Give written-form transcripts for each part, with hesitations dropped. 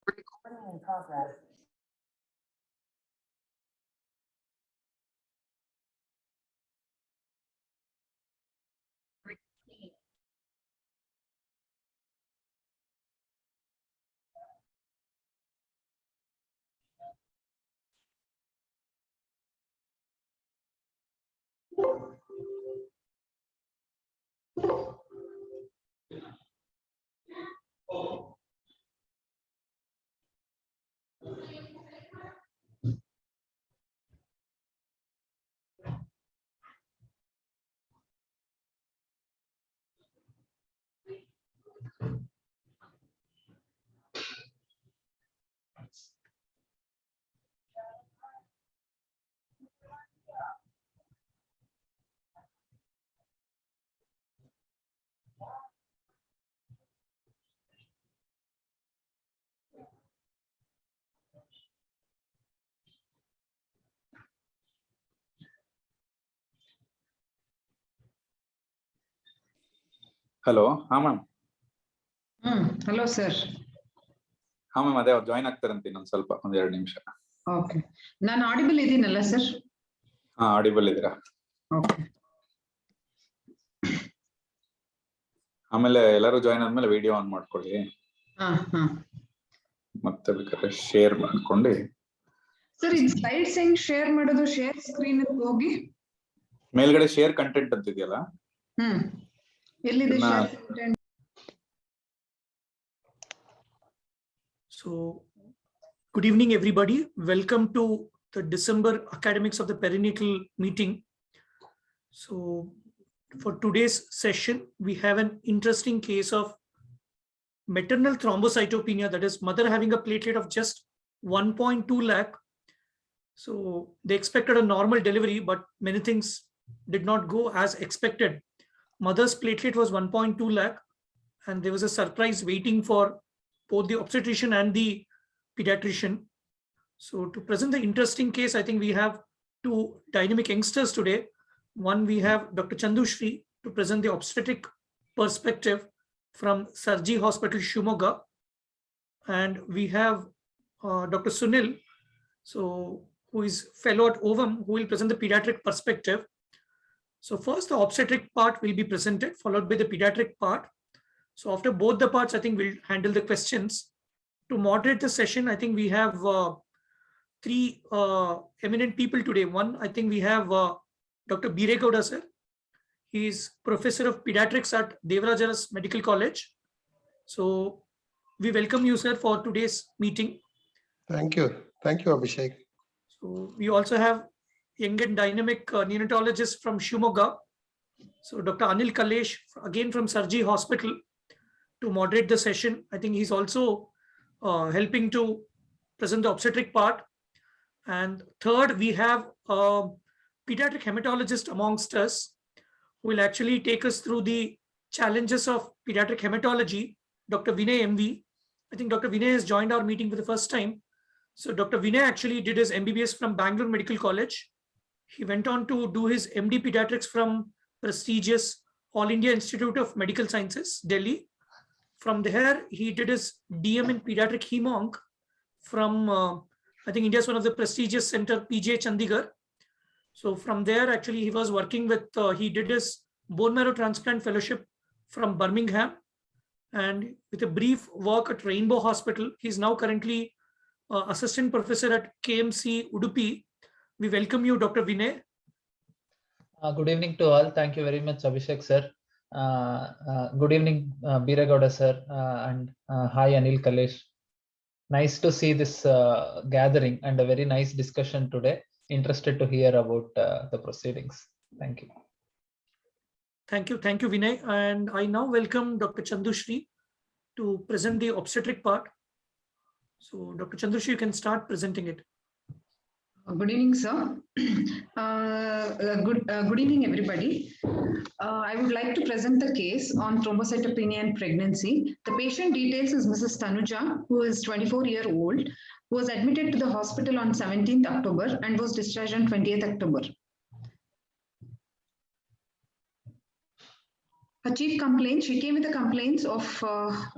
Recording in progress. Hello ಹಾ ma'am. Hello sir. ಹಾ ma'am, ಅದೇ ಅವ್ರು ಜಾಯ್ನ್ ಆಗ್ತಾರಂತೆ ಇನ್ನೊಂದ್ ಸ್ವಲ್ಪ, ಒಂದ್ 2 ನಿಮಿಷ. ಓಕೆ, ನಾನು ಆಡಿಬಲ್ ಇದೀನಲ್ಲ ಸರ್? ಹಾ, ಆಡಿಬಲ್ ಇದ್ದೀರಾ. ಓಕೆ. ಆಮೇಲೆ ಎಲ್ಲರೂ ಜಾಯ್ನ್ ಆದ್ಮೇಲೆ ವಿಡಿಯೋ ಆನ್ ಮಾಡ್ಕೊಳ್ಳಿ. ಮತ್ತೆ ಬೇಕಾದ್ರೆ ಶೇರ್ ಮಾಡ್ಕೊಂಡು. ಸರ್, ಇದು ಸ್ಲೈಡ್ಸ್ ಹೆಂಗ್ ಶೇರ್ ಮಾಡೋದು? ಶೇರ್ ಸ್ಕ್ರೀನ್ ಹೋಗಿ ಮೇಲ್ಗಡೆ ಶೇರ್ ಕಂಟೆಂಟ್ ಅಂತ ಇದೆಯಲ್ಲ, ಎಲ್ಲಿದೆ share content? So, good evening, everybody. Welcome to the December Academics of the Perinatal meeting. So, for today's session, we have an interesting case of maternal thrombocytopenia, that is, mother having a platelet of just 1.2 lakh. So, they expected a normal delivery, but many things did not go as expected. Mother's platelet was 1.2 lakh, and there was a surprise waiting for both the obstetrician and the pediatrician. So to present the interesting case, I think we have 2 dynamic youngsters today. One, we have Dr. Chandushri to present the obstetric perspective from Sarji Hospital, Shimoga. And we have Dr. Sunil, so who is fellow at OVM, who will present the pediatric perspective. So first, the obstetric part will be presented, followed by the pediatric part. So after both the parts, I think we'll handle the questions. To moderate the session, I think we have 3 eminent people today. One, I think we have Dr. Biregowda sir. He is Professor of Pediatrics at Devaraja's Medical College. So we welcome you, sir, for today's meeting. Thank you. Thank you, Abhishek. So we also have young and dynamic neonatologist from Shimoga. So Dr. Anil Kalesh, again from Sarji Hospital, to moderate the session. I think he's also helping to present the obstetric part. And third, we have a pediatric hematologist amongst us who will actually take us through the challenges of pediatric hematology, Dr. Vinay MV. I think Dr. Vinay has joined our meeting for the first time. So Dr. Vinay actually did his MBBS from Bangalore Medical College. He went on to do his MD Pediatrics from prestigious All India Institute of Medical Sciences, Delhi. From there, he did his DM in pediatric hemonc from, I think India is one of the prestigious center, PJ Chandigarh. So from there, actually, he was working with, he did his bone marrow transplant fellowship from Birmingham, and with a brief work at Rainbow Hospital. He's now currently assistant professor at KMC Udupi. We welcome you, Dr. Vinay. Good evening to all. Thank you very much, Abhishek sir. Good evening, Biregowda sir, and hi Anil Kalesh. Nice to see this gathering and a very nice discussion today. Interested to hear about the proceedings. Thank you. Thank you, Vinay. And I now welcome Dr. Chandushri to present the obstetric part. So Dr. Chandushri, you can start presenting it. Good evening, sir. Good evening, everybody. I would like to present the case on thrombocytopenia and pregnancy. The patient details is Mrs. Tanuja, who is 24-year-old, who was admitted to the hospital on 17th October and was discharged on 20th October. Her chief complaint, she came with the complaints of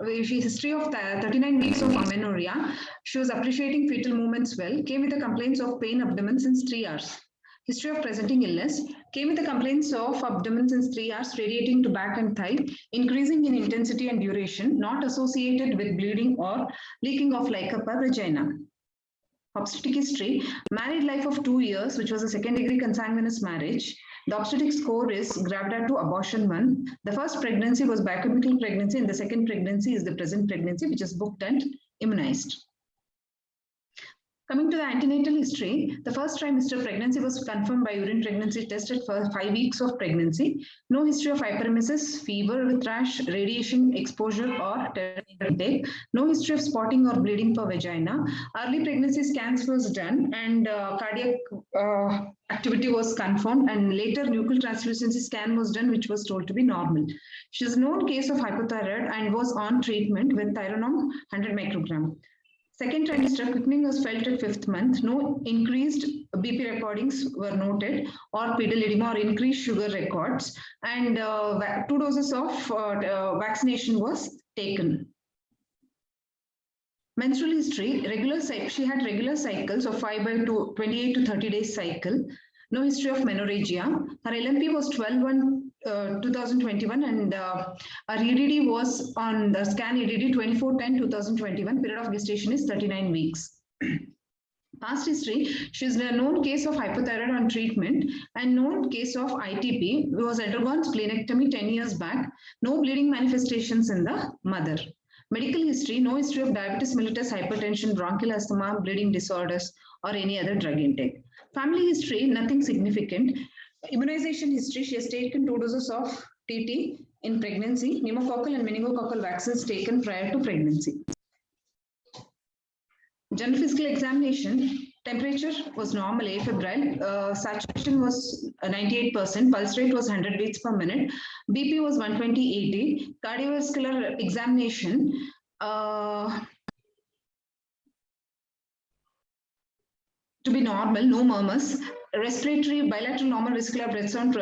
history of 39 weeks of amenorrhea. She was appreciating fetal movements well, came with the complaints of pain abdomen since 3 hours. History of presenting illness, came with the complaints of abdomen since 3 hours, radiating to back and thigh, increasing in intensity and duration, not associated with bleeding or leaking of like upper vagina. Obstetric history, married life of 2 years, which was a second-degree consanguineous marriage. The obstetric score is gravida to abortion 1. The first pregnancy was biochemical pregnancy, and the second pregnancy is the present pregnancy, which is booked and immunized. Coming to the antenatal history, the first trimester pregnancy was confirmed by urine pregnancy test at 5 weeks of pregnancy. No history of hyperemesis, fever with rash, radiation exposure or intake. No history of spotting or bleeding per vagina. Early pregnancy scans was done and cardiac activity was confirmed, and later nuchal translucency scan was done, which was told to be normal. She is a known case of hypothyroid and was on treatment with Tyronom 100 microgram. Second trimester quickening was felt at 5th month. No increased BP recordings were noted or pedal edema or increased sugar records, and 2 doses of vaccination was taken. Menstrual history, she had regular cycles of 5 by 28 to 30 days cycle. No history of menorrhagia. Her LMP was 12/1/2021, and her EDD was on the scan EDD 24/10/2021. Period of gestation is 39 weeks. Past history, she is a known case of hypothyroid on treatment and known case of ITP, who was undergone splenectomy 10 years back. No bleeding manifestations in the mother. Medical history, no history of diabetes mellitus, hypertension, bronchial asthma, bleeding disorders, or any other drug intake. Family history, nothing significant. Immunization history, she has taken 2 doses of TT in pregnancy, pneumococcal and meningococcal vaccines taken prior to pregnancy. General physical examination, temperature was normal, afebrile, saturation was 98%, pulse rate was 100 beats per minute, BP was 120/80, cardiovascular examination, to be normal, no murmurs. Respiratory bilateral normal vesicular breath sound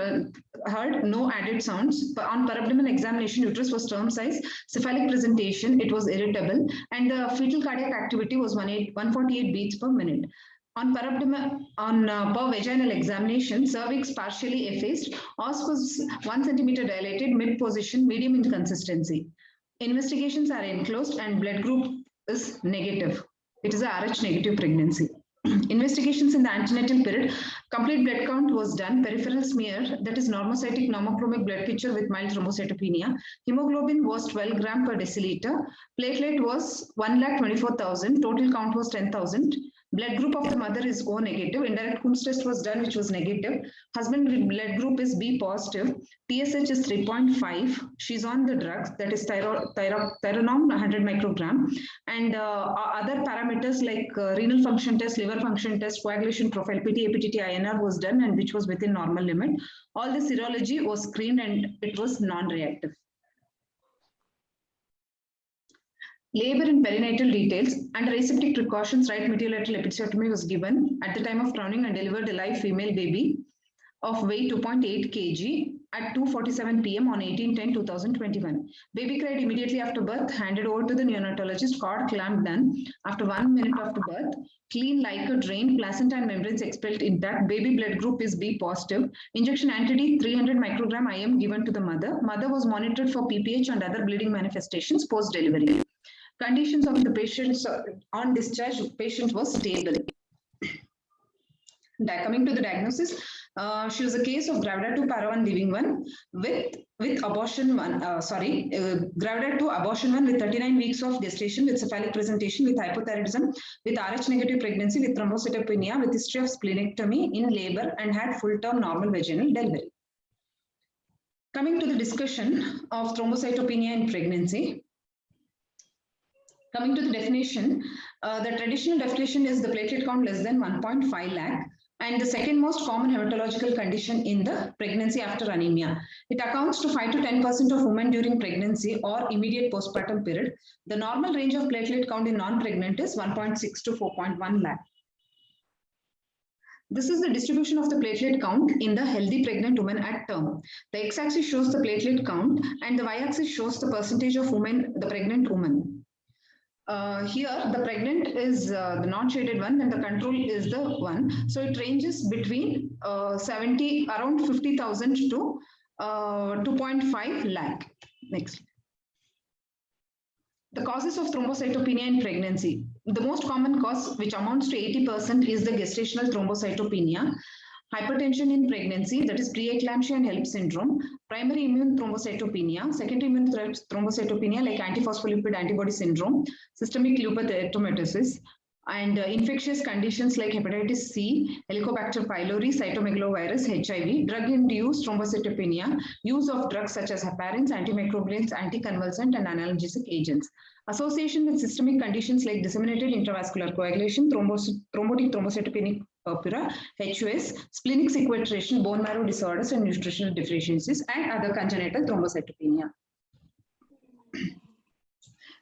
heard, no added sounds. On per abdomen examination, uterus was term size, cephalic presentation, it was irritable, and the fetal cardiac activity was 148 beats per minute. On per abdomen, per vaginal examination, cervix partially effaced, os was 1 centimeter dilated, mid position, medium in consistency. Investigations are enclosed and blood group is negative. It is a Rh negative pregnancy. Investigations in the antenatal period, complete blood count was done, peripheral smear, that is normocytic normochromic blood picture with mild thrombocytopenia. Hemoglobin was 12 gram per deciliter. Platelet was 1,24,000. Total count was 10,000. Blood group of the mother is O negative. Indirect Coombs test was done, which was negative. Husband blood group is B positive. TSH is 3.5. She's on the drugs, that is Tyronom 100 microgram. And other parameters like renal function test, liver function test, coagulation profile, PT, APTT, INR was done, and which was within normal limit. All the serology was screened and it was non-reactive. Labor and perinatal details. Under aseptic precautions, right mediolateral episiotomy was given at the time of crowning and delivered a live female baby of weight 2.8 kg at 2:47 p.m. on 18/10/2021. Baby cried immediately after birth, handed over to the neonatologist, cord clamp done. After 1 minute after birth, clean Liker drained, placenta and membranes expelled intact. Baby blood group is B positive. Injection anti-D 300 microgram IM given to the mother. Mother was monitored for PPH and other bleeding manifestations post-delivery. Conditions of the patients on discharge, patient was stable. Coming to the diagnosis, she was a case of gravida to para 1 living 1 with abortion 1, gravida to abortion 1 with 39 weeks of gestation with cephalic presentation with hypothyroidism with Rh negative pregnancy with thrombocytopenia with history of splenectomy in labor and had full term normal vaginal delivery. Coming to the discussion of thrombocytopenia in pregnancy. Coming to the definition, the traditional definition is the platelet count less than 1.5 lakh. And the second most common hematological condition in the pregnancy after anemia. It accounts to 5 to 10% of women during pregnancy or immediate postpartum period. The normal range of platelet count in non-pregnant is 1.6 to 4.1 lakh. This is the distribution of the platelet count in the healthy pregnant woman at term. The x-axis shows the platelet count and the y-axis shows the percentage of women, the pregnant woman. Here, the pregnant is the non-shaded one and the control is the one. So it ranges between around 50,000 to 2.5 lakh. Next. The causes of thrombocytopenia in pregnancy. The most common cause, which amounts to 80%, is the gestational thrombocytopenia. Hypertension in pregnancy, that is preeclampsia and HELLP syndrome. Primary immune thrombocytopenia, secondary immune thrombocytopenia like antiphospholipid antibody syndrome, systemic lupus erythematosus, and infectious conditions like hepatitis C, Helicobacter pylori, cytomegalovirus, HIV, drug-induced thrombocytopenia, use of drugs such as heparins, antimicrobials, anticonvulsant, and analgesic agents. Association with systemic conditions like disseminated intravascular coagulation, thrombotic thrombocytopenic purpura, HUS, splenic sequestration, bone marrow disorders, and nutritional deficiencies, and other congenital thrombocytopenia.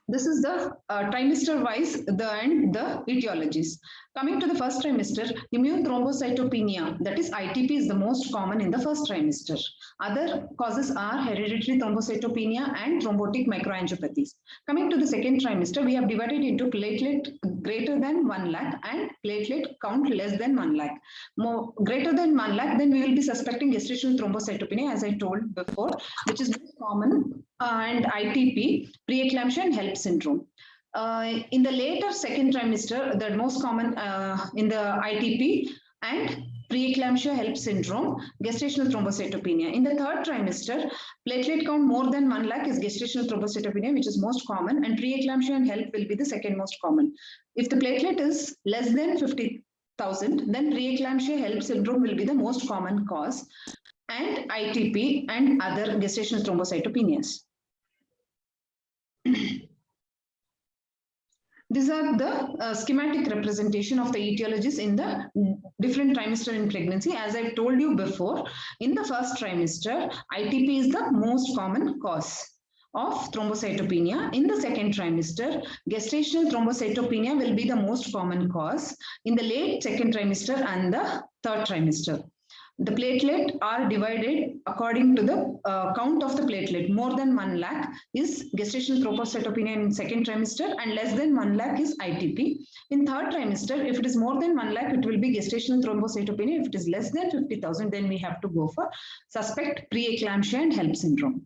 This is the trimester-wise, the etiologies. Coming to the first trimester, immune thrombocytopenia, that is ITP, is the most common in the first trimester. Other causes are hereditary thrombocytopenia and thrombotic microangiopathies. Coming to the second trimester, we have divided into platelet greater than 1 lakh and platelet count less than 1 lakh. More greater than 1 lakh, then we will be suspecting gestational thrombocytopenia, as I told before, which is most common, and ITP, preeclampsia, and HELLP syndrome. In the later second trimester, the most common in the ITP and preeclampsia, HELLP syndrome, gestational thrombocytopenia. In the third trimester, platelet count more than 1 lakh is gestational thrombocytopenia, which is most common, and preeclampsia and HELLP will be the second most common. If the platelet is less than 50,000, then preeclampsia, HELLP syndrome will be the most common cause, and ITP and other gestational thrombocytopenias. These are the schematic representation of the etiologies in the different trimester in pregnancy. As I've told you before, in the first trimester, ITP is the most common cause of thrombocytopenia. In the second trimester, gestational thrombocytopenia will be the most common cause in the late second trimester and the third trimester. The platelet are divided according to the count of the platelet. More than 1 lakh is gestational thrombocytopenia in second trimester, and less than 1 lakh is ITP. In third trimester, if it is more than 1 lakh, it will be gestational thrombocytopenia. If it is less than 50,000, then we have to go for suspect preeclampsia and HELLP syndrome.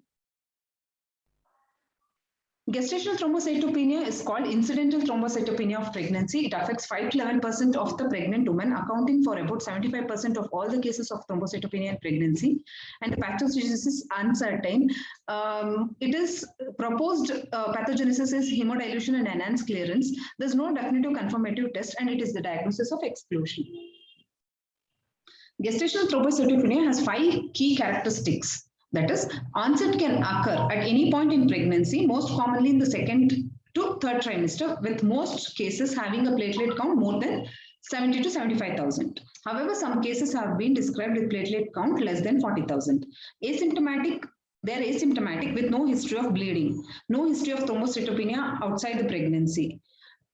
Gestational thrombocytopenia is called incidental thrombocytopenia of pregnancy. It affects 5 to 11% of the pregnant women, accounting for about 75% of all the cases of thrombocytopenia in pregnancy. And the pathogenesis is uncertain. It is proposed pathogenesis is hemodilution and enhanced clearance. There's no definitive confirmative test, and it is the diagnosis of exclusion. Gestational thrombocytopenia has 5 key characteristics. That is, onset can occur at any point in pregnancy, most commonly in the second to third trimester, with most cases having a platelet count more than 70 to 75,000. However, some cases have been described with platelet count less than 40,000. Asymptomatic, they are asymptomatic with no history of bleeding, no history of thrombocytopenia outside the pregnancy.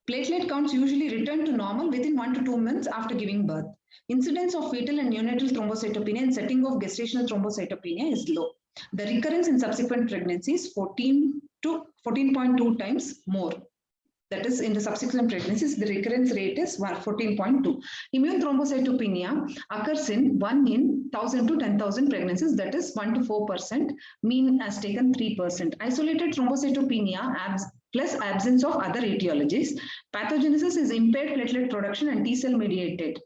Platelet counts usually return to normal within 1 to 2 months after giving birth. Incidence of fetal and neonatal thrombocytopenia and setting of gestational thrombocytopenia is low. The recurrence in subsequent pregnancies 14 to 14.2 times more. That is, in the subsequent pregnancies, the recurrence rate is 14.2. Immune thrombocytopenia occurs in 1 in 1,000 to 10,000 pregnancies, that is 1 to 4%, mean has taken 3%. Isolated thrombocytopenia plus absence of other etiologies. Pathogenesis is impaired platelet production and T-cell mediated.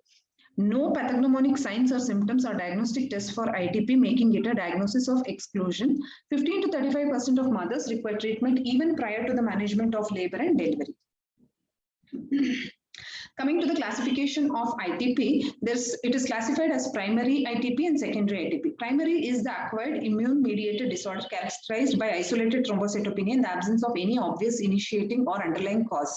No pathognomonic signs or symptoms or diagnostic tests for ITP, making it a diagnosis of exclusion. 15 to 35% of mothers require treatment even prior to the management of labor and delivery. Coming to the classification of ITP, it is classified as primary ITP and secondary ITP. Primary is the acquired immune-mediated disorder characterized by isolated thrombocytopenia in the absence of any obvious initiating or underlying cause.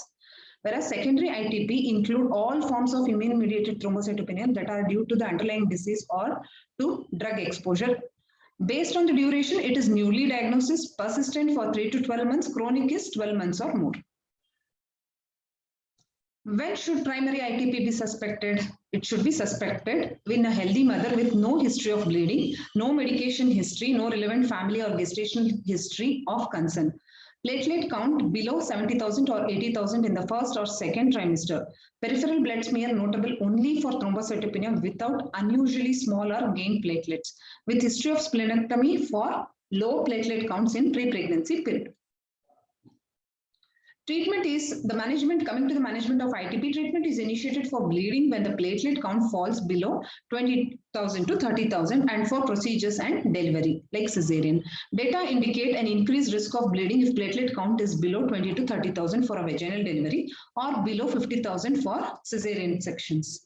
Whereas secondary ITP include all forms of immune-mediated thrombocytopenia that are due to the underlying disease or to drug exposure. Based on the duration, it is newly diagnosed, persistent for 3 to 12 months, chronic is 12 months or more. When should primary ITP be suspected? It should be suspected in a healthy mother with no history of bleeding, no medication history, no relevant family or gestational history of concern. Platelet count below 70,000 or 80,000 in the first or second trimester. Peripheral blood smear notable only for thrombocytopenia without unusually small or gained platelets. With history of splenectomy for low platelet counts in pre-pregnancy period. Treatment is the management, coming to the management of ITP, treatment is initiated for bleeding when the platelet count falls below 20,000 to 30,000 and for procedures and delivery like cesarean. Data indicate an increased risk of bleeding if platelet count is below 20 to 30,000 for a vaginal delivery or below 50,000 for cesarean sections.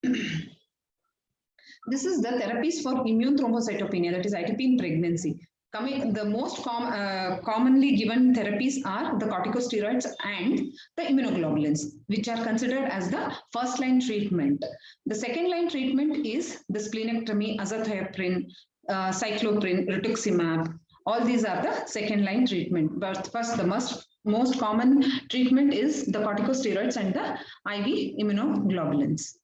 This is the therapies for immune thrombocytopenia, that is ITP in pregnancy. The most commonly given therapies are the corticosteroids and the immunoglobulins, which are considered as the first line treatment. The second line treatment is the splenectomy, azathioprine, cycloprine, rituximab. All these are the second line treatment. But first, the most common treatment is the corticosteroids and the IV immunoglobulins.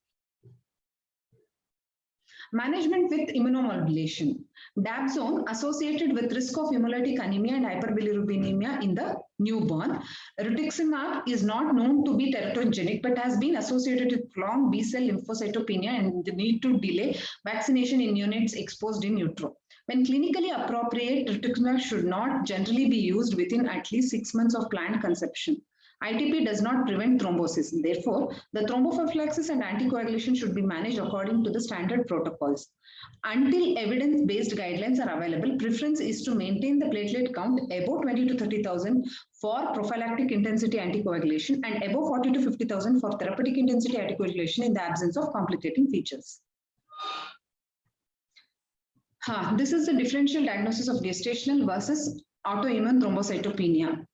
Management with immunomodulation. Dapsone associated with risk of hemolytic anemia and hyperbilirubinemia in the newborn. Rituximab is not known to be teratogenic but has been associated with prolonged B-cell lymphocytopenia and the need to delay vaccination in neonates exposed in utero. When clinically appropriate, rituximab should not generally be used within at least 6 months of planned conception. ITP does not prevent thrombosis. Therefore, the thromboprophylaxis and anticoagulation should be managed according to the standard protocols. Until evidence-based guidelines are available, preference is to maintain the platelet count above 20 to 30,000 for prophylactic intensity anticoagulation and above 40 to 50,000 for therapeutic intensity anticoagulation in the absence of complicating features. This is the differential diagnosis of gestational versus autoimmune thrombocytopenia.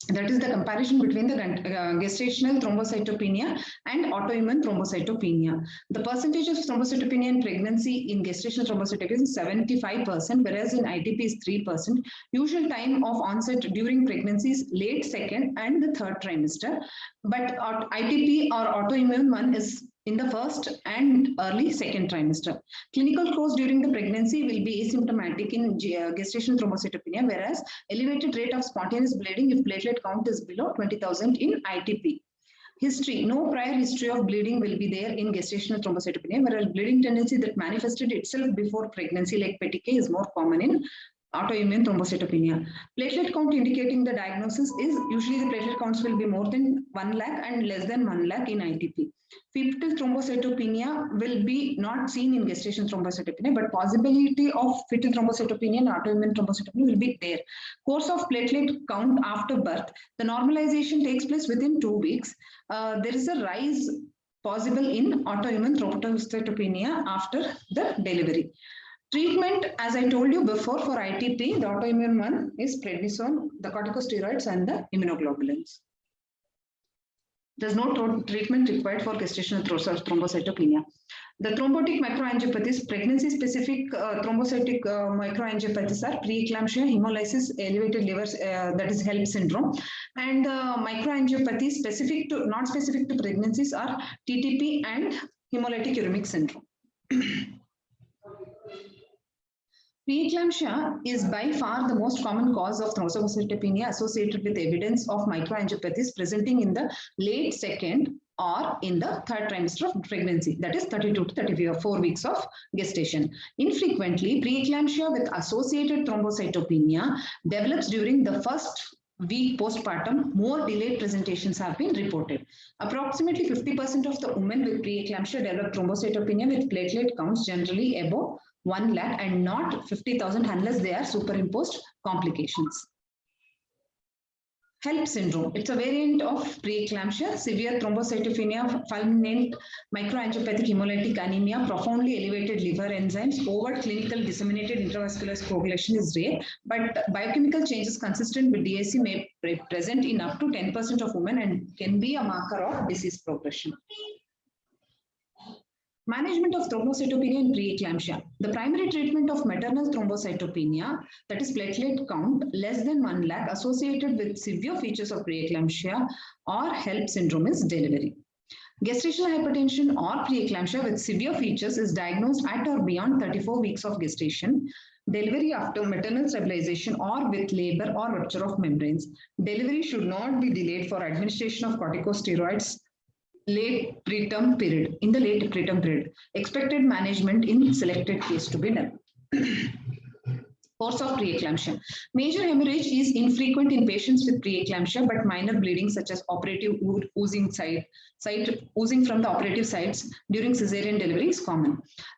That is the comparison between the gestational thrombocytopenia and autoimmune thrombocytopenia. The percentage of thrombocytopenia in pregnancy in gestational thrombocytopenia is 75%, whereas in ITP is 3%. Usual time of onset during pregnancy is late second and the third trimester. But ITP or autoimmune one is in the first and early second trimester. Clinical course during the pregnancy will be asymptomatic in gestational thrombocytopenia, whereas elevated rate of spontaneous bleeding if platelet count is below 20,000 in ITP. History, no prior history of bleeding will be there in gestational thrombocytopenia, whereas bleeding tendency that manifested itself before pregnancy like petechiae is more common in autoimmune thrombocytopenia. Platelet count indicating the diagnosis is usually the platelet counts will be more than 1 lakh and less than 1 lakh in ITP. Fetal thrombocytopenia will be not seen in gestational thrombocytopenia, but possibility of fetal thrombocytopenia and autoimmune thrombocytopenia will be there. Course of platelet count after birth. The normalization takes place within 2 weeks. There is a rise possible in autoimmune thrombocytopenia after the delivery. Treatment, as I told you before, for ITP, the autoimmune one is prednisone, the corticosteroids, and the immunoglobulins. There's no treatment required for gestational thrombocytopenia. The thrombotic microangiopathies, pregnancy-specific thrombocytic microangiopathies are preeclampsia, hemolysis, elevated liver, that is HELLP syndrome, and microangiopathies specific to, not specific to pregnancies are TTP and hemolytic uremic syndrome. Preeclampsia is by far the most common cause of thrombocytopenia associated with evidence of microangiopathies presenting in the late second or in the third trimester of pregnancy, that is 32 to 34 weeks of gestation. Infrequently, preeclampsia with associated thrombocytopenia develops during the first week postpartum. More delayed presentations have been reported. Approximately 50% of the women with preeclampsia develop thrombocytopenia with platelet counts generally above 1 lakh and not 50,000 unless they are superimposed complications. HELLP syndrome. It's a variant of preeclampsia, severe thrombocytopenia, fulminant microangiopathic hemolytic anemia, profoundly elevated liver enzymes, overt clinical disseminated intravascular coagulation is rare, but biochemical changes consistent with DIC may be present in up to 10% of women and can be a marker of disease progression. Management of thrombocytopenia in preeclampsia. The primary treatment of maternal thrombocytopenia, that is platelet count less than 1 lakh associated with severe features of preeclampsia or HELLP syndrome, is delivery. Gestational hypertension or preeclampsia with severe features is diagnosed at or beyond 34 weeks of gestation, delivery after maternal stabilization or with labor or rupture of membranes. Delivery should not be delayed for administration of corticosteroids late preterm period, in the late preterm period. Expected management in selected case to be done. Course of preeclampsia. Major hemorrhage is infrequent in patients with preeclampsia, but minor bleeding such as operative oozing oozing from the operative sites during cesarean delivery is common.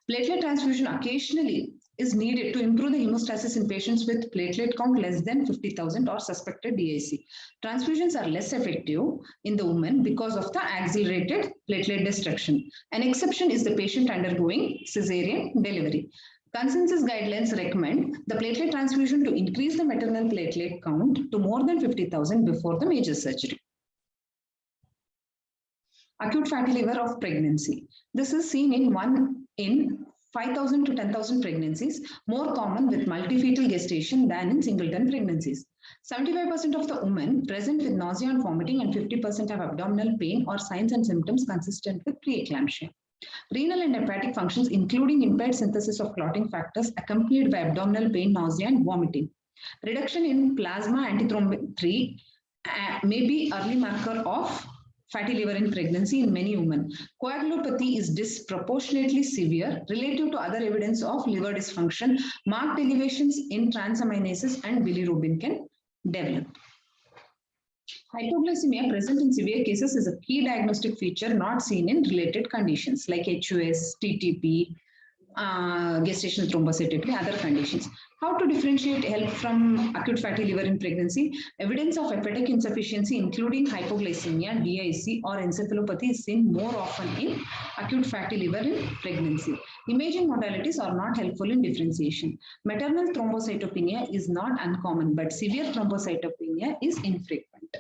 Platelet transfusion occasionally is needed to improve the hemostasis in patients with platelet count less than 50,000 or suspected DIC. Transfusions are less effective in the woman because of the accelerated platelet destruction. An exception is the patient undergoing cesarean delivery. Consensus guidelines recommend the platelet transfusion to increase the maternal platelet count to more than 50,000 before the major surgery. Acute fatty liver of pregnancy. This is seen in 5,000 to 10,000 pregnancies, more common with multifetal gestation than in singleton pregnancies. 75% of the women present with nausea and vomiting and 50% have abdominal pain or signs and symptoms consistent with preeclampsia. Renal and hepatic functions, including impaired synthesis of clotting factors accompanied by abdominal pain, nausea, and vomiting. Reduction in plasma antithrombin 3 may be early marker of fatty liver in pregnancy in many women. Coagulopathy is disproportionately severe relative to other evidence of liver dysfunction. Marked elevations in transaminases and bilirubin can develop. Hypoglycemia present in severe cases is a key diagnostic feature not seen in related conditions like HUS, TTP, gestational thrombocytopenia, other conditions. How to differentiate help from acute fatty liver in pregnancy? Evidence of hepatic insufficiency, including hypoglycemia, DIC, or encephalopathy is seen more often in acute fatty liver in pregnancy. Imaging modalities are not helpful in differentiation. Maternal thrombocytopenia is not uncommon, but severe thrombocytopenia is infrequent.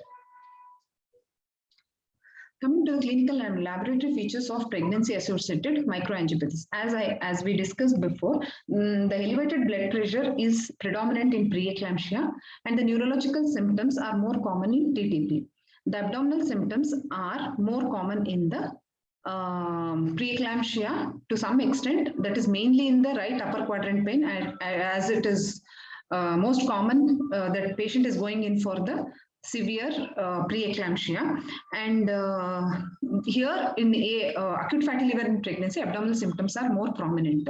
Coming to the clinical and laboratory features of pregnancy-associated microangiopathies. As we discussed before, the elevated blood pressure is predominant in preeclampsia, and the neurological symptoms are more common in TTP. The abdominal symptoms are more common in the preeclampsia to some extent, that is mainly in the right upper quadrant pain, as it is most common that patient is going in for the severe preeclampsia, and here in acute fatty liver in pregnancy, abdominal symptoms are more prominent.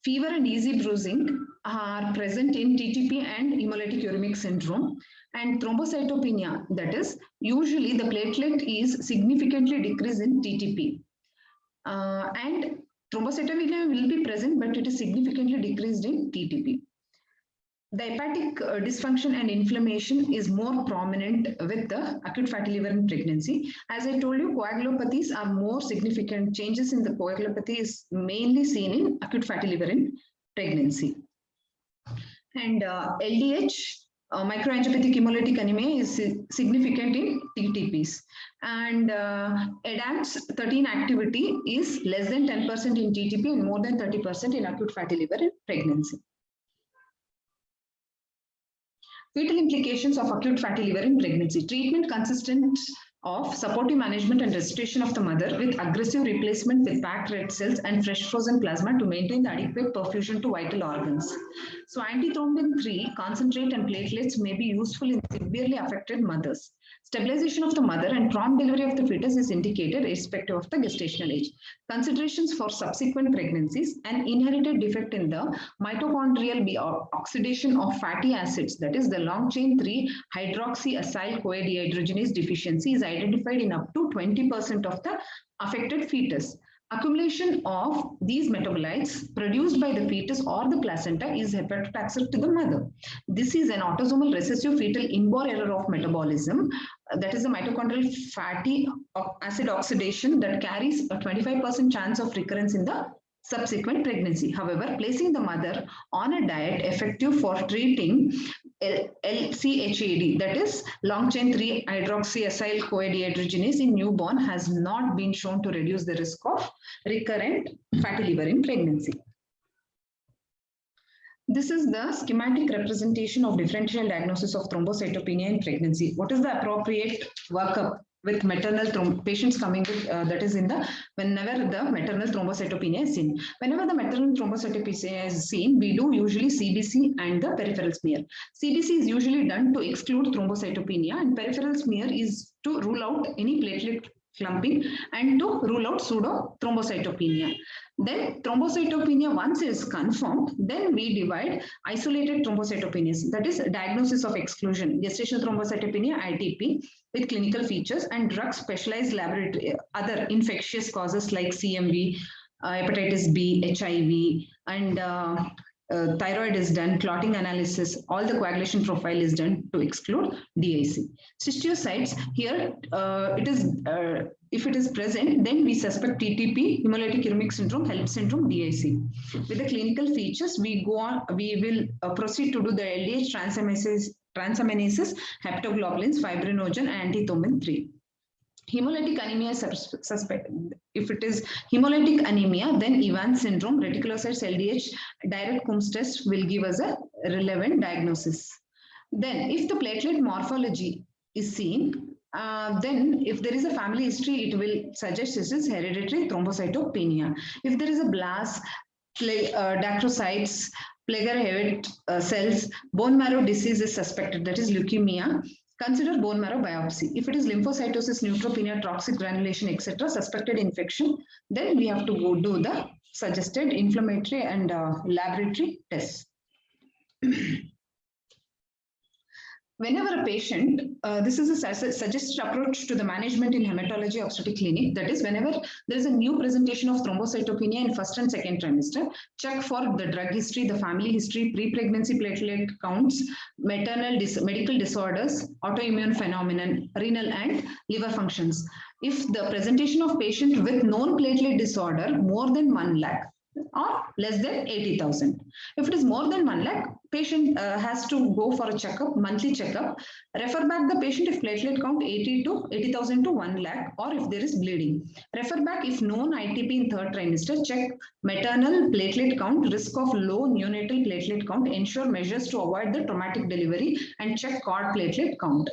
Fever and easy bruising are present in TTP and hemolytic uremic syndrome, and thrombocytopenia, that is usually the platelet is significantly decreased in TTP, and thrombocytopenia will be present, but it is significantly decreased in TTP. The hepatic dysfunction and inflammation is more prominent with the acute fatty liver in pregnancy. As I told you, coagulopathies are more significant. Changes in the coagulopathy is mainly seen in acute fatty liver in pregnancy. And LDH, microangiopathic hemolytic anemia, is significant in TTPs. And ADAMS 13 activity is less than 10% in TTP and more than 30% in acute fatty liver in pregnancy. Fetal implications of acute fatty liver in pregnancy. Treatment consistent of supportive management and resuscitation of the mother with aggressive replacement with packed red cells and fresh frozen plasma to maintain the adequate perfusion to vital organs. So antithrombin 3 concentrate and platelets may be useful in severely affected mothers. Stabilization of the mother and prompt delivery of the fetus is indicated irrespective of the gestational age. Considerations for subsequent pregnancies: an inherited defect in the mitochondrial oxidation of fatty acids, that is the long chain 3-hydroxyacyl-CoA dehydrogenase deficiency, is identified in up to 20% of the affected fetus. Accumulation of these metabolites produced by the fetus or the placenta is hepatotoxic to the mother. This is an autosomal recessive fetal inborn error of metabolism, that is the mitochondrial fatty acid oxidation, that carries a 25% chance of recurrence in the subsequent pregnancy. However, placing the mother on a diet effective for treating LCHAD, that is long chain 3-hydroxyacyl-CoA dehydrogenase in newborn, has not been shown to reduce the risk of recurrent fatty liver in pregnancy. This is the schematic representation of differential diagnosis of thrombocytopenia in pregnancy. What is the appropriate workup with maternal patients coming with that is in the whenever the maternal thrombocytopenia is seen. Whenever the maternal thrombocytopenia is seen, we do usually CBC and the peripheral smear. CBC is usually done to exclude thrombocytopenia, and peripheral smear is to rule out any platelet clumping and to rule out pseudo thrombocytopenia. Then thrombocytopenia, once is confirmed, then we divide isolated thrombocytopenias, that is diagnosis of exclusion, gestational thrombocytopenia ITP with clinical features, and drug specialized laboratory, other infectious causes like CMV, hepatitis B, HIV, and thyroid is done, clotting analysis, all the coagulation profile is done to exclude DIC. Cystiocytes, here it is, if it is present, then we suspect TTP, hemolytic uremic syndrome, HELLP syndrome, DIC. With the clinical features, we go on, we will proceed to do the LDH transaminases, hepatoglobulins, fibrinogen, and antithrombin 3. Hemolytic anemia is suspected. If it is hemolytic anemia, then Evans syndrome, reticulocytes, LDH, direct Coombs test will give us a relevant diagnosis. Then if the platelet morphology is seen, then if there is a family history, it will suggest this is hereditary thrombocytopenia. If there is a blast, dacrocytes, Plager-Hewitt cells, bone marrow disease is suspected, that is leukemia. Consider bone marrow biopsy. If it is lymphocytosis, neutropenia, toxic granulation, etc., suspected infection, then we have to go do the suggested inflammatory and laboratory tests. Whenever a patient, this is a suggested approach to the management in hematology obstetric clinic. That is, whenever there is a new presentation of thrombocytopenia in first and second trimester, check for the drug history, the family history, pre-pregnancy platelet counts, maternal medical disorders, autoimmune phenomenon, renal and liver functions. If the presentation of patient with known platelet disorder more than 1 lakh or less than 80,000. If it is more than 1 lakh, patient has to go for a checkup, monthly checkup. Refer back the patient if platelet count 80,000 to 1 lakh, or if there is bleeding. Refer back if known ITP in third trimester. Check maternal platelet count, risk of low neonatal platelet count. Ensure measures to avoid the traumatic delivery, and check cord platelet count.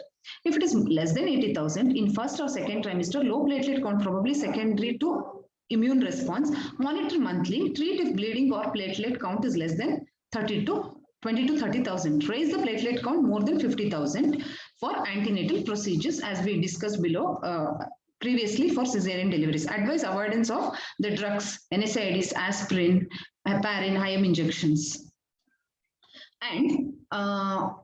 If it is less than 80,000 in first or second trimester, low platelet count probably secondary to immune response, monitor monthly, treat if bleeding or platelet count is less than 20 to 30,000. Raise the platelet count more than 50,000 for antenatal procedures, as we discussed below previously for cesarean deliveries. Advise avoidance of the drugs, NSAIDs, aspirin, heparin, IM injections. And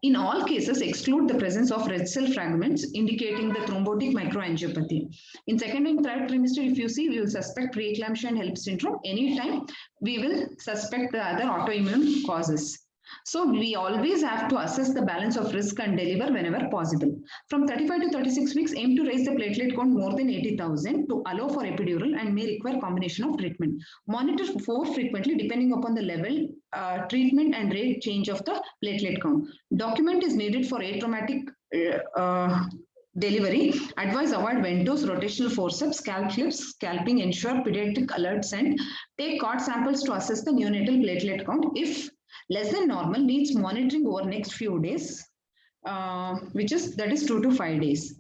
in all cases, exclude the presence of red cell fragments indicating the thrombotic microangiopathy. In second and third trimester, if you see, we will suspect preeclampsia and HELLP syndrome. Anytime we will suspect the other autoimmune causes. So we always have to assess the balance of risk and deliver whenever possible. From 35 to 36 weeks, aim to raise the platelet count more than 80,000 to allow for epidural and may require combination of treatment. Monitor more frequently depending upon the level, treatment and rate change of the platelet count. Document is needed for atraumatic delivery. Advise avoid ventos, rotational forceps, scalp clips, scalping, ensure pediatric alerts, and take cord samples to assess the neonatal platelet count. If less than normal, needs monitoring over next few days, that is 2 to 5 days.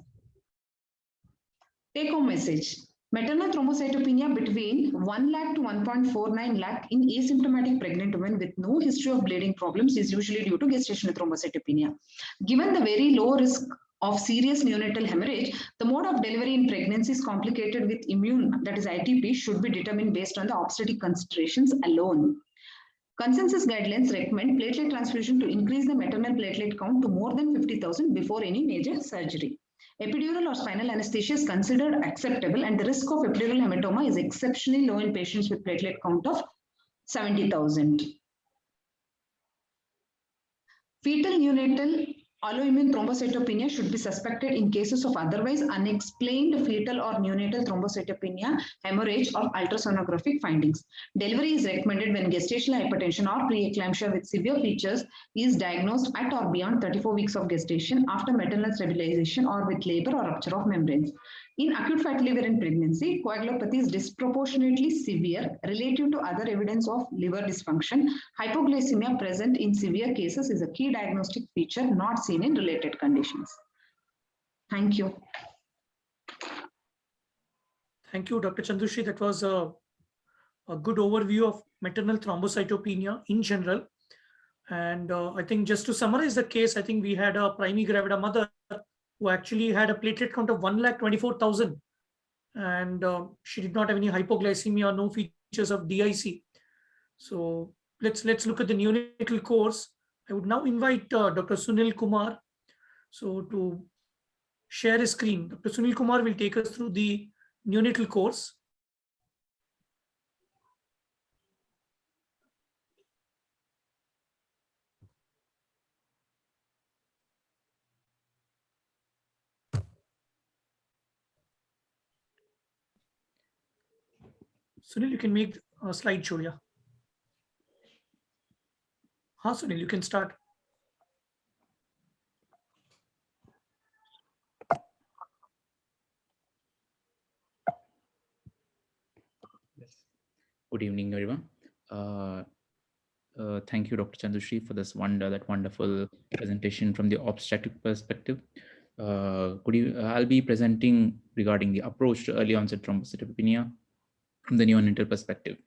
Take home message. Maternal thrombocytopenia between 1 lakh to 1.49 lakh in asymptomatic pregnant women with no history of bleeding problems is usually due to gestational thrombocytopenia. Given the very low risk of serious neonatal hemorrhage, the mode of delivery in pregnancies complicated with immune, that is ITP, should be determined based on the obstetric considerations alone. Consensus guidelines recommend platelet transfusion to increase the maternal platelet count to more than 50,000 before any major surgery. Epidural or spinal anesthesia is considered acceptable, and the risk of epidural hematoma is exceptionally low in patients with platelet count of 70,000. Fetal neonatal autoimmune thrombocytopenia should be suspected in cases of otherwise unexplained fetal or neonatal thrombocytopenia, hemorrhage, or ultrasonographic findings. Delivery is recommended when gestational hypertension or preeclampsia with severe features is diagnosed at or beyond 34 weeks of gestation after maternal stabilization or with labor or rupture of membranes. In acute fatty liver in pregnancy, coagulopathy is disproportionately severe relative to other evidence of liver dysfunction. Hypoglycemia present in severe cases is a key diagnostic feature not seen in related conditions. Thank you. Thank you, Dr. Chandrashri. That was a good overview of maternal thrombocytopenia in general. And I think just to summarize the case, I think we had a primary gravida mother who actually had a platelet count of 1,24,000, and she did not have any hypoglycemia, no features of DIC. So let's look at the neonatal course. I would now invite Dr. Sunil Kumar to share his screen. Dr. Sunil Kumar will take us through the neonatal course. Sunil, you can make a slideshow, yeah. Sunil, you can start. Good evening, everyone. Thank you, Dr. Chandrashri, for this wonderful presentation from the obstetric perspective. I'll be presenting regarding the approach to early onset thrombocytopenia from the neonatal perspective.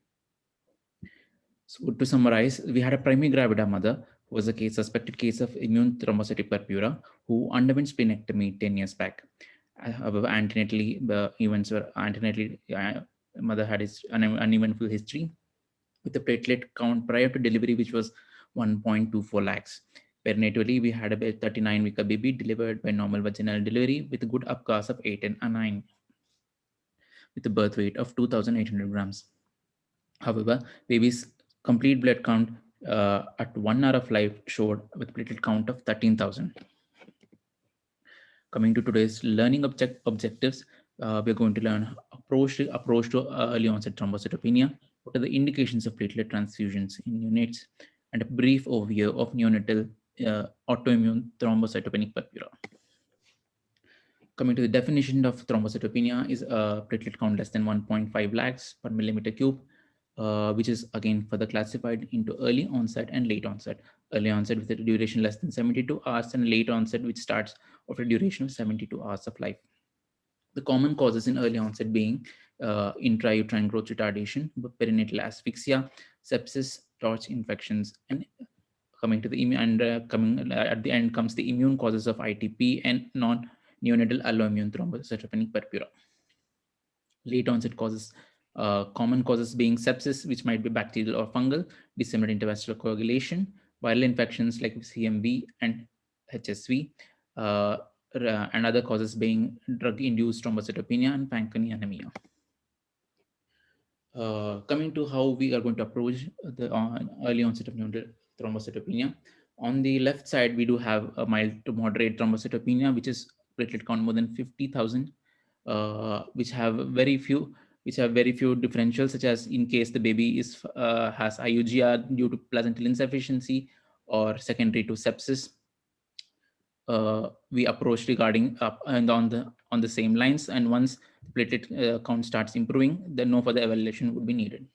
So to summarize, we had a primary gravida mother who was a suspected case of immune thrombocytic purpura who underwent splenectomy 10 years back. However, antenatally, the events were antenatally, mother had an uneventful history with a platelet count prior to delivery, which was 1.24 lakhs. Perinatally, we had a 39-week baby delivered by normal vaginal delivery with a good UPCAS of 8 and 9, with a birth weight of 2,800 grams. However, baby's complete blood count at 1 hour of life showed with platelet count of 13,000. Coming to today's learning objectives, we're going to learn approach to early onset thrombocytopenia, what are the indications of platelet transfusions in neonates, and a brief overview of neonatal autoimmune thrombocytopenic purpura. Coming to the definition of thrombocytopenia is a platelet count less than 1.5 lakhs per millimeter cube, which is again further classified into early onset and late onset. Early onset with a duration less than 72 hours and late onset which starts after a duration of 72 hours of life. The common causes in early onset being intrauterine growth retardation, perinatal asphyxia, sepsis, torch infections, and coming to the coming at the end comes the immune causes of ITP and non-neonatal alloimmune thrombocytopenic purpura. Late onset causes, common causes being sepsis, which might be bacterial or fungal, disseminated intravascular coagulation, viral infections like CMV and HSV, and other causes being drug-induced thrombocytopenia and Fanconi anemia. Coming to how we are going to approach the early onset of neonatal thrombocytopenia. On the left side, we do have a mild to moderate thrombocytopenia, which is platelet count more than 50,000, which have very few differentials, such as in case the baby is has IUGR due to placental insufficiency or secondary to sepsis. We approach regarding and on the same lines, and once the platelet count starts improving, then no further evaluation would be needed.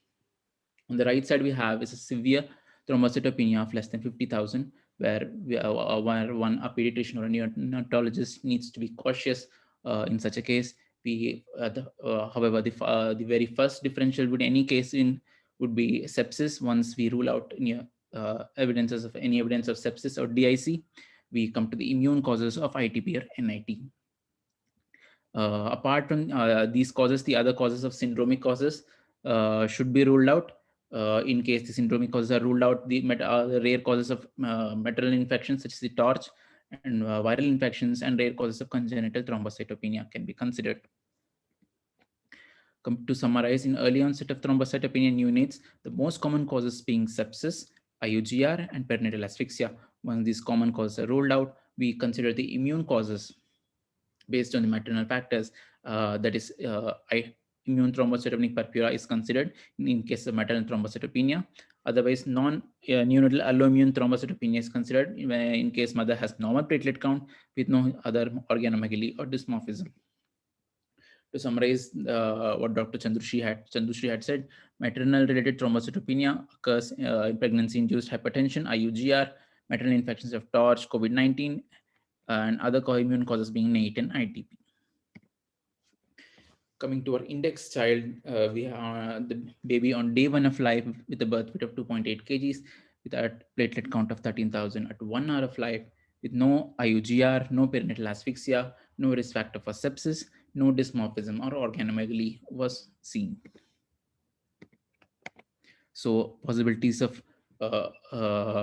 On the right side, we have is a severe thrombocytopenia of less than 50,000, where one a pediatrician or a neonatologist needs to be cautious in such a case. However, the very first differential would any case would be sepsis. Once we rule out any evidence of sepsis or DIC, we come to the immune causes of ITP or NIT. Apart from these causes, the other causes of syndromic causes should be ruled out. In case the syndromic causes are ruled out, the rare causes of maternal infections such as the torch and viral infections and rare causes of congenital thrombocytopenia can be considered. To summarize, in early onset of thrombocytopenia in neonates, the most common causes being sepsis, IUGR, and perinatal asphyxia. Once these common causes are ruled out, we consider the immune causes based on the maternal factors. That is, immune thrombocytopenic purpura is considered in case of maternal thrombocytopenia. Otherwise, non-neonatal alloimmune thrombocytopenia is considered in case mother has normal platelet count with no other organomegaly or dysmorphism. To summarize what Dr. Chandrashri had said, maternal-related thrombocytopenia occurs in pregnancy-induced hypertension, IUGR, maternal infections of TORCH, COVID-19, and other immune causes being NAT and ITP. Coming to our index child, we have the baby on day 1 of life with a birth weight of 2.8 kgs, with a platelet count of 13,000 at 1 hour of life, with no IUGR, no perinatal asphyxia, no risk factor for sepsis, no dysmorphism or organomegaly was seen. So possibilities of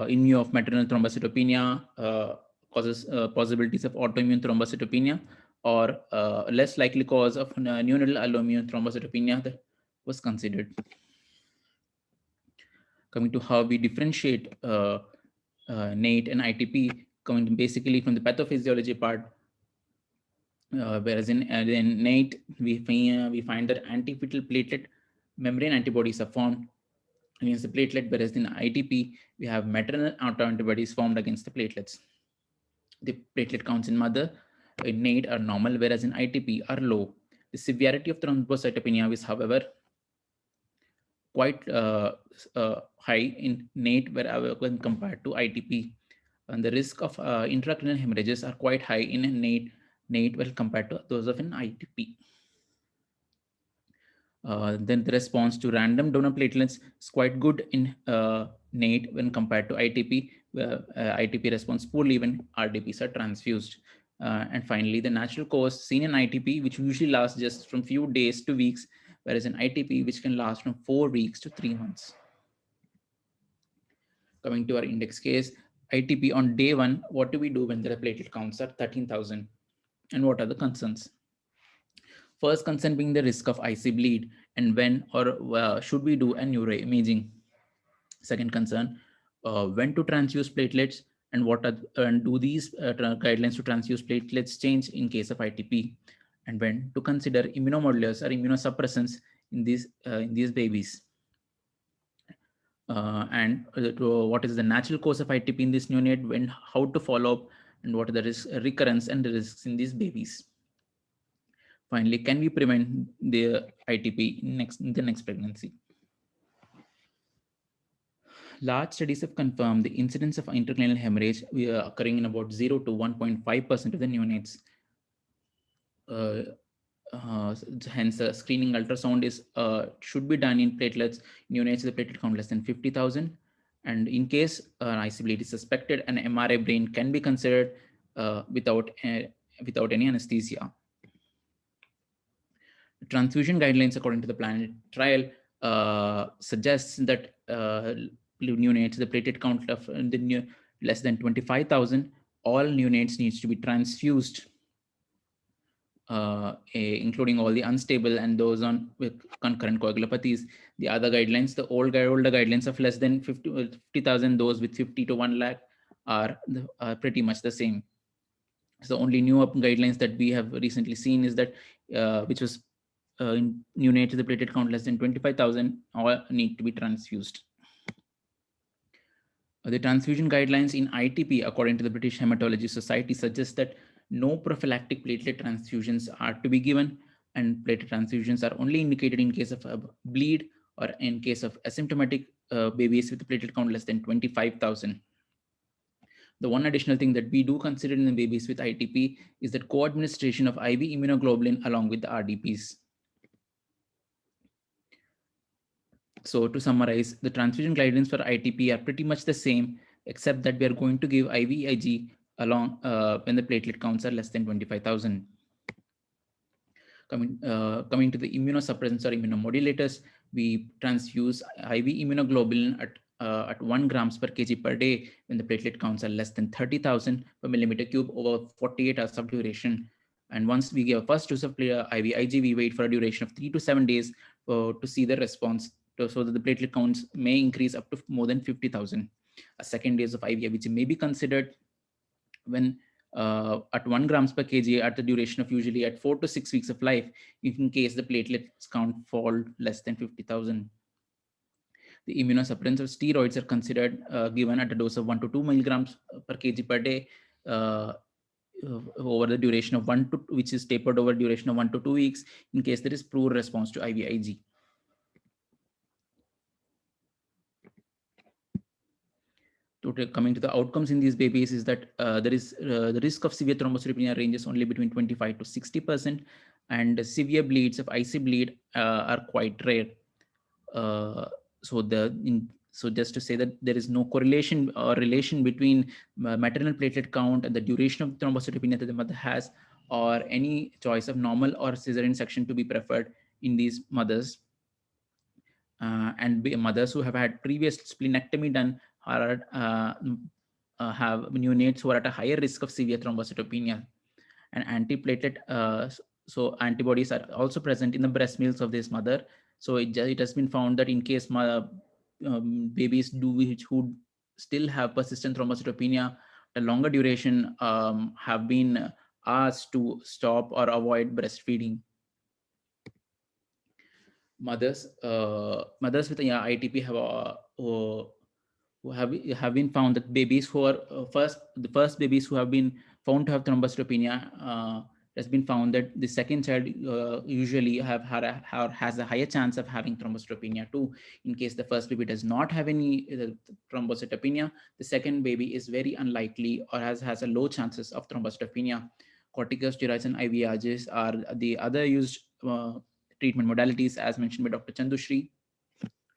in view of maternal thrombocytopenia causes possibilities of autoimmune thrombocytopenia, or less likely cause of neonatal alloimmune thrombocytopenia that was considered. Coming to how we differentiate NATE and ITP, coming basically from the pathophysiology part, whereas in NATE, we find that anti-fetal platelet membrane antibodies are formed against the platelet, whereas in ITP, we have maternal autoantibodies formed against the platelets. The platelet counts in mother in NATE are normal, whereas in ITP are low. The severity of thrombocytopenia is, however, quite high in NATE when compared to ITP. And the risk of intracranial hemorrhages are quite high in NATE when compared to those of an ITP. Then the response to random donor platelets is quite good in NATE when compared to ITP, where ITP responds poorly when RDPs are transfused. And finally, the natural course seen in ITP, which usually lasts just from few days to weeks, whereas in ITP, which can last from 4 weeks to 3 months. Coming to our index case, ITP on day 1, what do we do when the platelet counts are 13,000? And what are the concerns? First concern being the risk of IC bleed, and when or should we do a neuroimaging. Second concern, when to transfuse platelets, and what are and do these guidelines to transfuse platelets change in case of ITP, and when to consider immunomodulators or immunosuppressants in these babies. And what is the natural course of ITP in this neonate, when how to follow up, and what are the recurrence and the risks in these babies. Finally, can we prevent the ITP in the next pregnancy? Large studies have confirmed the incidence of intracranial hemorrhage occurring in about 0 to 1.5% of the neonates. Hence, screening ultrasound is should be done in platelets neonates with a platelet count less than 50,000. And in case IC bleed is suspected, an MRI brain can be considered without any anesthesia. Transfusion guidelines according to the PLANET trial suggests that neonates, the platelet count of less than 25,000, all neonates needs to be transfused, including all the unstable and those on with concurrent coagulopathies. The other guidelines, the older guidelines of less than 50,000, those with 50 to 1 lakh are pretty much the same. So the only new guidelines that we have recently seen is that which was in neonates with the platelet count less than 25,000 all need to be transfused. The transfusion guidelines in ITP, according to the British Hematology Society, suggest that no prophylactic platelet transfusions are to be given, and platelet transfusions are only indicated in case of a bleed or in case of asymptomatic babies with a platelet count less than 25,000. The one additional thing that we do consider in the babies with ITP is that co-administration of IV immunoglobulin along with the RDPs. So to summarize, the transfusion guidelines for ITP are pretty much the same, except that we are going to give IVIG along when the platelet counts are less than 25,000. Coming to the immunosuppressants or immunomodulators, we transfuse IV immunoglobulin at 1 grams per kg per day when the platelet counts are less than 30,000 per millimeter cube over 48 hours of duration. And once we give a first dose of IVIG, we wait for a duration of 3 to 7 days to see the response, so that the platelet counts may increase up to more than 50,000. A second dose of IVIG may be considered when at 1 grams per kg at the duration of usually at 4 to 6 weeks of life, in case the platelets count fall less than 50,000. The immunosuppressants of steroids are considered given at a dose of 1 to 2 milligrams per kg per day over the duration of which is tapered over duration of 1 to 2 weeks in case there is poor response to IVIG. Coming to the outcomes in these babies is that there is the risk of severe thrombocytopenia ranges only between 25 to 60%. and severe bleeds of IC bleed are quite rare. So just to say that there is no correlation or relation between maternal platelet count and the duration of thrombocytopenia that the mother has, or any choice of normal or cesarean section to be preferred in these mothers. And mothers who have had previous splenectomy done are have neonates who are at a higher risk of severe thrombocytopenia. And antiplatelet, so antibodies are also present in the breast milk of this mother. So it has been found that in case babies who still have persistent thrombocytopenia, a longer duration, have been asked to stop or avoid breastfeeding. Mothers with ITP have been found that babies who are the first babies who have been found to have thrombocytopenia, has been found that the second child usually has a higher chance of having thrombocytopenia too. In case the first baby does not have any thrombocytopenia, the second baby is very unlikely or has a low chances of thrombocytopenia. Corticosteroids and IVIGs are the other used treatment modalities as mentioned by Dr. Chandushri.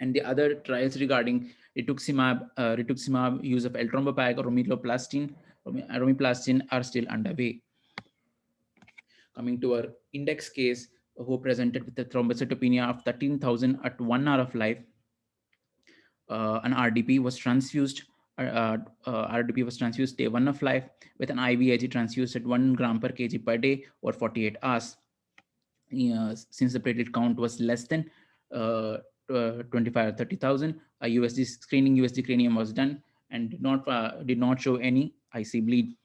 And the other trials regarding rituximab use of L-Trombopag or romiplastin are still underway. Coming to our index case, who presented with the thrombocytopenia of 13,000 at 1 hour of life. An RDP was transfused. RDP was transfused day 1 of life with an IVIG transfused at 1 gram per kg per day or 48 hours. Since the platelet count was less than 25 or 30,000, a USG cranium was done and did not show any IC bleed.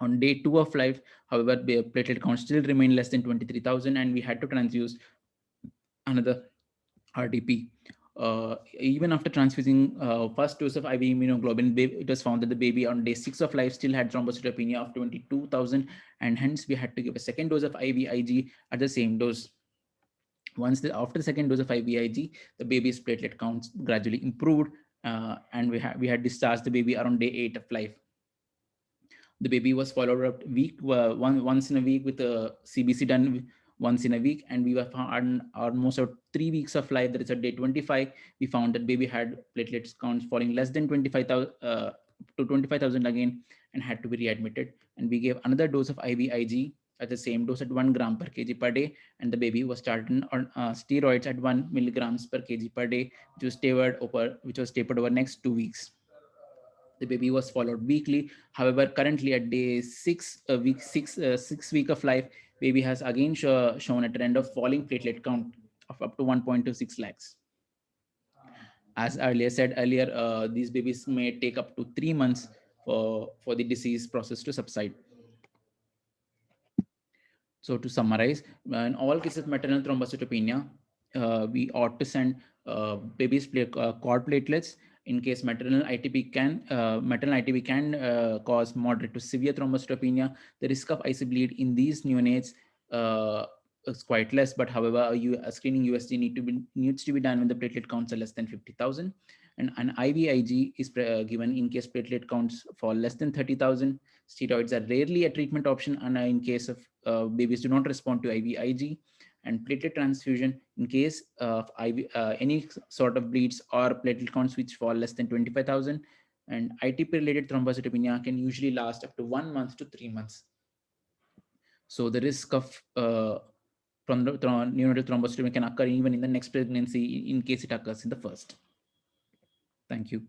On day 2 of life, however, the platelet count still remained less than 23,000, and we had to transfuse another RDP. Even after transfusing first dose of IV immunoglobulin, it was found that the baby on day 6 of life still had thrombocytopenia of 22,000, and hence we had to give a second dose of IVIG at the same dose. After the second dose of IVIG, the baby's platelet counts gradually improved, and we had discharged the baby around day 8 of life. The baby was followed up once in a week with a CBC done once in a week, and we were found almost 3 weeks of life. That is at day 25. We found that baby had platelets counts falling less than 25,000 to 25,000 again, and had to be readmitted. And we gave another dose of IVIG at the same dose at 1 gram per kg per day, and the baby was started on steroids at 1 milligrams per kg per day, which was tapered over next 2 weeks. The baby was followed weekly. However, currently at day 6 week of life, baby has again shown a trend of falling platelet count of up to 1.26 lakhs. As said earlier, these babies may take up to 3 months for the disease process to subside. So to summarize, in all cases of maternal thrombocytopenia, we ought to send babies cord platelets. In case maternal ITP can cause moderate to severe thrombocytopenia, the risk of IC bleed in these neonates is quite less. But however, a screening USG needs to be done when the platelet counts are less than 50,000, and an IVIG is given in case platelet counts fall less than 30,000. Steroids are rarely a treatment option, and in case of babies do not respond to IVIG. And platelet transfusion in case of any sort of bleeds or platelet counts which fall less than 25,000. And ITP-related thrombocytopenia can usually last up to 1 month to 3 months. So the risk of neonatal thrombocytopenia can occur even in the next pregnancy in case it occurs in the first. Thank you.